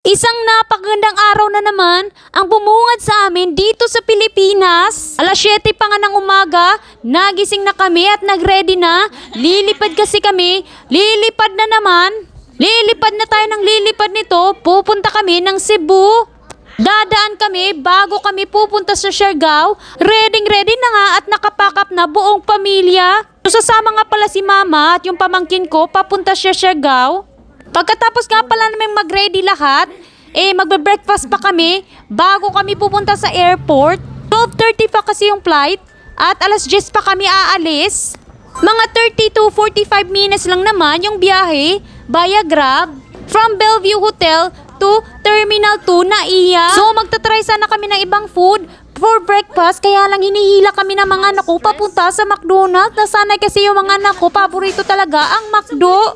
Isang napakagandang araw na naman ang bumungad sa amin dito sa Pilipinas. Alas 7 pa nga ng umaga, nagising na kami at nagready na. Lilipad kasi kami, lilipad na naman. Lilipad na tayo ng lilipad nito, pupunta kami ng Cebu. Dadaan kami bago kami pupunta sa Siargao. Ready na nga at nakapack up na buong pamilya. Sasama nga pala si mama at yung pamangkin ko papunta siya Siargao. Pagkatapos nga pala namin mag-ready lahat, magbe-breakfast pa kami bago kami pupunta sa airport. 12:30 pa kasi yung flight at alas 10 pa kami aalis. Mga 30 to 45 minutes lang naman yung biyahe via Grab from Bellevue Hotel to Terminal 2 na iya. So magta-try sana kami ng ibang food for breakfast, kaya lang hinihila kami ng mga anak ko papunta sa McDonald's. Nasanay kasi yung mga anak ko, paborito talaga ang McDo.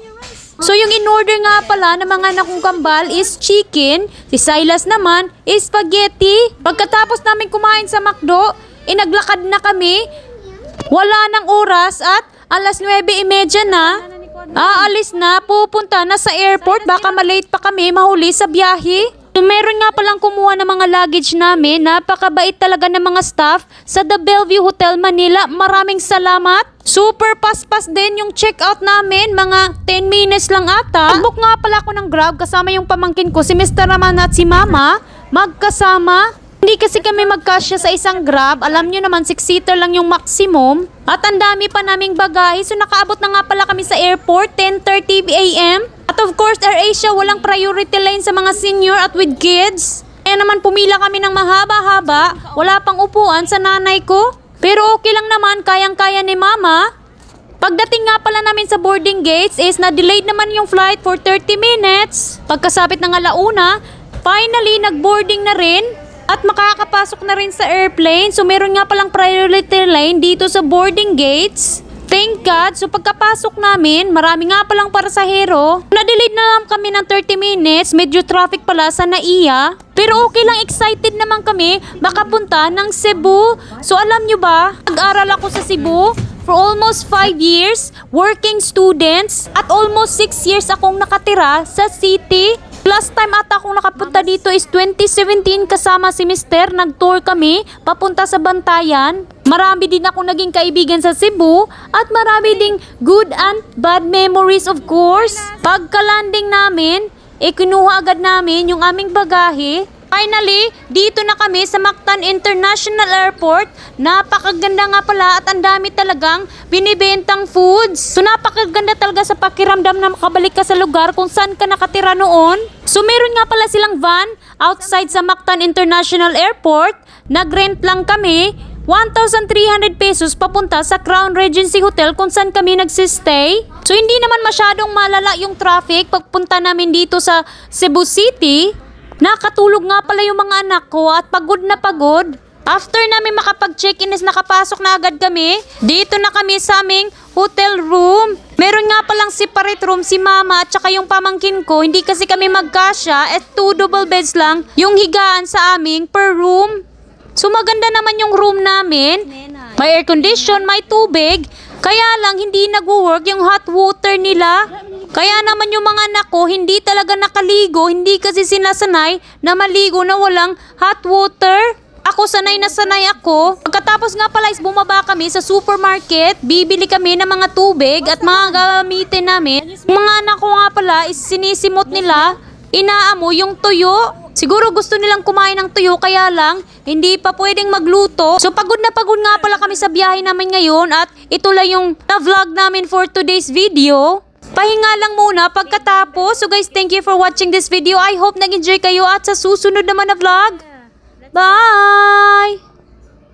So yung in-order nga pala ng mga anak kong kambal is chicken. Si Silas naman is spaghetti. Pagkatapos namin kumain sa McDo, naglakad na kami. Wala nang oras at alas 9:30 na. Aalis na, pupunta na sa airport. Baka malate pa kami mahuli sa biyahe. So meron nga palang kumuha ng mga luggage namin. Napakabait talaga ng mga staff sa The Bellevue Hotel Manila. Maraming salamat. Super paspas din yung check-out namin. Mga 10 minutes lang ata. Nag-book nga pala ako ng Grab kasama yung pamangkin ko, si Mr. Raman at si Mama. Magkasama. Hindi kasi kami magkasya sa isang Grab. Alam nyo naman, 6-seater lang yung maximum. At ang dami pa naming bagahe. So nakaabot na nga pala kami sa airport, 10:30 a.m. At of course, AirAsia walang priority lane sa mga senior at with kids. Kaya naman pumila kami ng mahaba-haba. Wala pang upuan sa nanay ko. Pero okay lang naman, kayang-kaya ni Mama. Pagdating nga pala namin sa boarding gates is na-delayed naman yung flight for 30 minutes. Pagkasapit ng alauna, finally nag-boarding na rin. At makakapasok na rin sa airplane. So meron nga palang priority lane dito sa boarding gates. Thank God. So pagkapasok namin, marami nga palang pasahero. Na-delayed na lang kami ng 30 minutes. Medyo traffic pala sa NAIA. Pero okay lang, excited naman kami makapunta ng Cebu. So alam nyo ba, nag-aral ako sa Cebu for almost 5 years. Working students. At almost 6 years akong nakatira sa city. Last time ata akong nakapunta dito is 2017 kasama si Mister. Nag-tour kami papunta sa Bantayan. Marami din akong naging kaibigan sa Cebu at marami ding good and bad memories of course. Pagka-landing namin, kinuha agad namin yung aming bagahe. Finally, dito na kami sa Mactan International Airport. Napakaganda nga pala at ang dami talagang binibentang foods. So napakaganda talaga sa pakiramdam na makabalik ka sa lugar kung saan ka nakatira noon. So meron nga pala silang van outside sa Mactan International Airport. Nag-rent lang kami. 1,300 pesos papunta sa Crown Regency Hotel kung saan kami nagsistay. So hindi naman masyadong malala yung traffic pagpunta namin dito sa Cebu City. Nakatulog nga pala yung mga anak ko at pagod na pagod. After namin makapag-check-in is nakapasok na agad kami. Dito na kami sa aming hotel room. Meron nga palang separate room si mama at saka yung pamangkin ko. Hindi kasi kami magkasya at 2 double beds lang yung higaan sa aming per room. So maganda naman yung room namin. May air condition, may tubig. Kaya lang hindi nag-work yung hot water nila. Kaya naman yung mga anak ko hindi talaga nakaligo. Hindi kasi sinasanay na maligo na walang hot water. Ako sanay na sanay ako. Pagkatapos nga pala is bumaba kami sa supermarket. Bibili kami ng mga tubig at mga gamitin namin. Yung mga anak ko nga pala is sinisimot nila. Inaamoy yung tuyo. Siguro gusto nilang kumain ng tuyo kaya lang hindi pa pwedeng magluto. So pagod na pagod nga pala kami sa biyahe namin ngayon at ito lang yung na-vlog namin for today's video. Pahinga lang muna pagkatapos. So guys, thank you for watching this video. I hope nag-enjoy kayo at sa susunod naman na vlog. Bye!